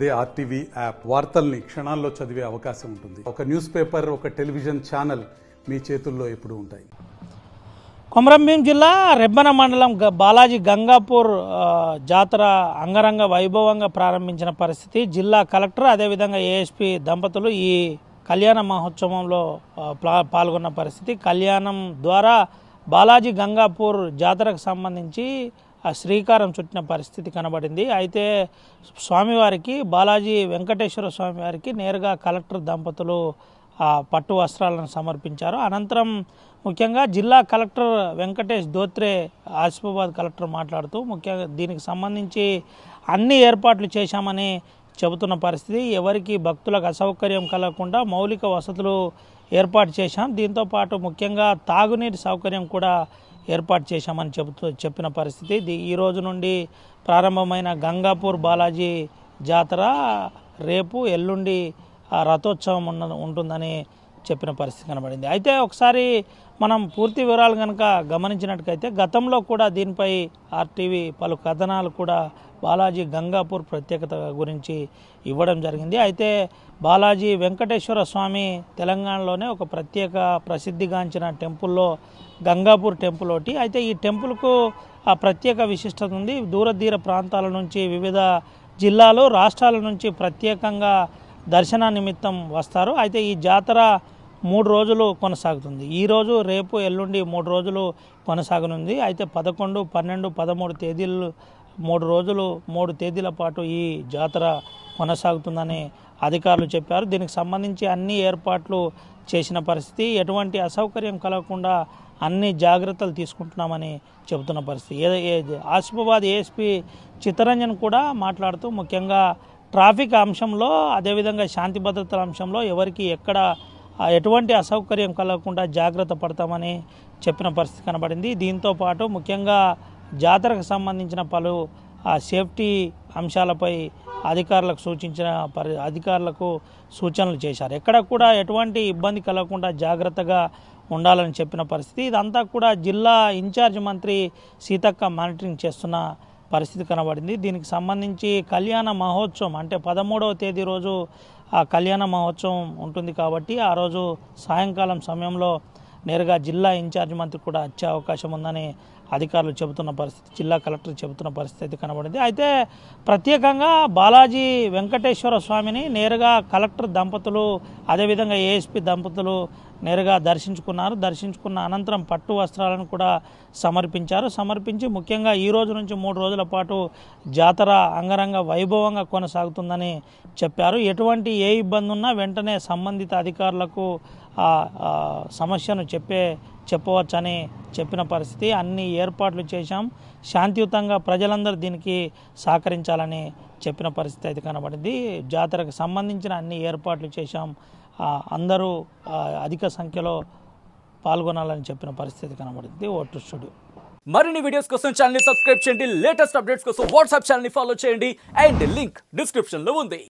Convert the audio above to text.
అదే RTV app వార్తల్ని క్షణాల్లో చదివే అవకాశం ఉంటుంది. ఒక న్యూస్ పేపర్, ఒక టెలివిజన్ ఛానల్ మీ చేతుల్లో ఎప్పుడూ ఉంటాయి. కొమరంభీం జిల్లా రెబ్బన మండలం బాలాజీ గంగాపూర్ జాతర అంగరంగ వైభవంగా ప్రారంభించిన పరిస్థితి. జిల్లా కలెక్టర్ అదేవిధంగా ఏఎస్పీ దంపతులు ఈ కళ్యాణ మహోత్సవంలో పాల్గొన్న పరిస్థితి. కళ్యాణం ద్వారా బాలాజీ గంగాపూర్ జాతరకు సంబంధించి శ్రీకారం చుట్టిన పరిస్థితి కనబడింది. అయితే స్వామివారికి బాలాజీ వెంకటేశ్వర స్వామివారికి నేరుగా కలెక్టర్ దంపతులు పట్టు వస్త్రాలను సమర్పించారు. అనంతరం ముఖ్యంగా జిల్లా కలెక్టర్ వెంకటేష్ దోత్రే ఆసిఫాబాద్ కలెక్టర్ మాట్లాడుతూ ముఖ్యంగా దీనికి సంబంధించి అన్ని ఏర్పాట్లు చేశామని చెబుతున్న పరిస్థితి. ఎవరికి భక్తులకు అసౌకర్యం కలగకుండా మౌలిక వసతులు ఏర్పాటు చేశాం. దీంతోపాటు ముఖ్యంగా తాగునీటి సౌకర్యం కూడా ఏర్పాటు చేశామని చెప్పిన పరిస్థితి. ఈ రోజు నుండి ప్రారంభమైన గంగాపూర్ బాలాజీ జాతర రేపు ఎల్లుండి రథోత్సవం ఉంటుందని చెప్పిన పరిస్థితి కనబడింది. అయితే ఒకసారి మనం పూర్తి వివరాలు కనుక గమనించినట్టుకైతే గతంలో కూడా దీనిపై ఆర్టీవీ పలు కథనాలు కూడా బాలాజీ గంగాపూర్ ప్రత్యేకత గురించి ఇవ్వడం జరిగింది. అయితే బాలాజీ వెంకటేశ్వర స్వామి తెలంగాణలోనే ఒక ప్రసిద్ధిగాంచిన టెంపుల్లో గంగాపూర్ టెంపుల్ ఒకటి. అయితే ఈ టెంపుల్కు ఆ ప్రత్యేక విశిష్టత ఉంది. దూరదూర ప్రాంతాల నుంచి వివిధ జిల్లాలు రాష్ట్రాల నుంచి ప్రత్యేకంగా దర్శన నిమిత్తం వస్తారు. అయితే ఈ జాతర 3 రోజులు కొనసాగుతుంది. ఈరోజు రేపు ఎల్లుండి 3 రోజులు కొనసాగనుంది. అయితే 11, 12, 13 తేదీలు 3 తేదీల పాటు ఈ జాతర కొనసాగుతుందని అధికారులు చెప్పారు. దీనికి సంబంధించి అన్ని ఏర్పాట్లు చేసిన పరిస్థితి. ఎటువంటి అసౌకర్యం కలగకుండా అన్ని జాగ్రత్తలు తీసుకుంటున్నామని చెబుతున్న పరిస్థితి. ఆసిఫాబాద్ ఏఎస్పీ చిత్తరంజన్ కూడా మాట్లాడుతూ ముఖ్యంగా ట్రాఫిక్ అంశంలో అదేవిధంగా శాంతి భద్రతల అంశంలో ఎవరికి ఎక్కడ ఎటువంటి అసౌకర్యం కలగకుండా జాగ్రత్త పడతామని చెప్పిన పరిస్థితి కనబడింది. దీంతోపాటు ముఖ్యంగా జాతరకు సంబంధించిన పలు సేఫ్టీ అంశాలపై అధికారులకు సూచనలు చేశారు. ఎక్కడ కూడా ఎటువంటి ఇబ్బంది కలగకుండా జాగ్రత్తగా ఉండాలని చెప్పిన పరిస్థితి. ఇదంతా కూడా జిల్లా ఇన్ఛార్జ్ మంత్రి సీతక్క మానిటరింగ్ చేస్తున్న పరిస్థితి కనబడింది. దీనికి సంబంధించి కళ్యాణ మహోత్సవం అంటే 13వ తేదీ రోజు ఆ కళ్యాణ మహోత్సవం ఉంటుంది కాబట్టి ఆ రోజు సాయంకాలం సమయంలో నేరుగా జిల్లా ఇన్ఛార్జ్ మంత్రి కూడా వచ్చే అవకాశం ఉందని అధికారులు చెబుతున్న పరిస్థితి, జిల్లా కలెక్టర్ చెబుతున్న పరిస్థితి కనబడింది. అయితే ప్రత్యేకంగా బాలాజీ వెంకటేశ్వర స్వామిని నేరుగా కలెక్టర్ దంపతులు అదేవిధంగా ఏఎస్పీ దంపతులు నేరుగా దర్శించుకున్న అనంతరం పట్టు వస్త్రాలను కూడా సమర్పించి ముఖ్యంగా ఈ రోజు నుంచి 3 రోజుల పాటు జాతర అంగరంగ వైభవంగా కొనసాగుతుందని చెప్పారు. ఎటువంటి ఏ ఇబ్బంది ఉన్నా వెంటనే సంబంధిత అధికారులకు సమస్యను చెప్పవచ్చని చెప్పిన పరిస్థితి. అన్ని ఏర్పాట్లు చేశాం, శాంతియుతంగా ప్రజలందరూ దీనికి సహకరించాలని చెప్పిన పరిస్థితి అయితే కనబడింది. జాతరకు సంబంధించిన అన్ని ఏర్పాట్లు చేశాం, అందరూ అధిక సంఖ్యలో పాల్గొనాలని చెప్పిన పరిస్థితి కనబడింది. ఓటు స్టూడియో మరిన్ని వీడియోస్ కోసం ఛానల్ ని సబ్స్క్రైబ్ చేయండి. లేటెస్ట్ అప్డేట్స్ కోసం వాట్సాప్ ఛానల్ ని ఫాలో చేయండి. అండ్ లింక్ డిస్క్రిప్షన్ లో ఉంది.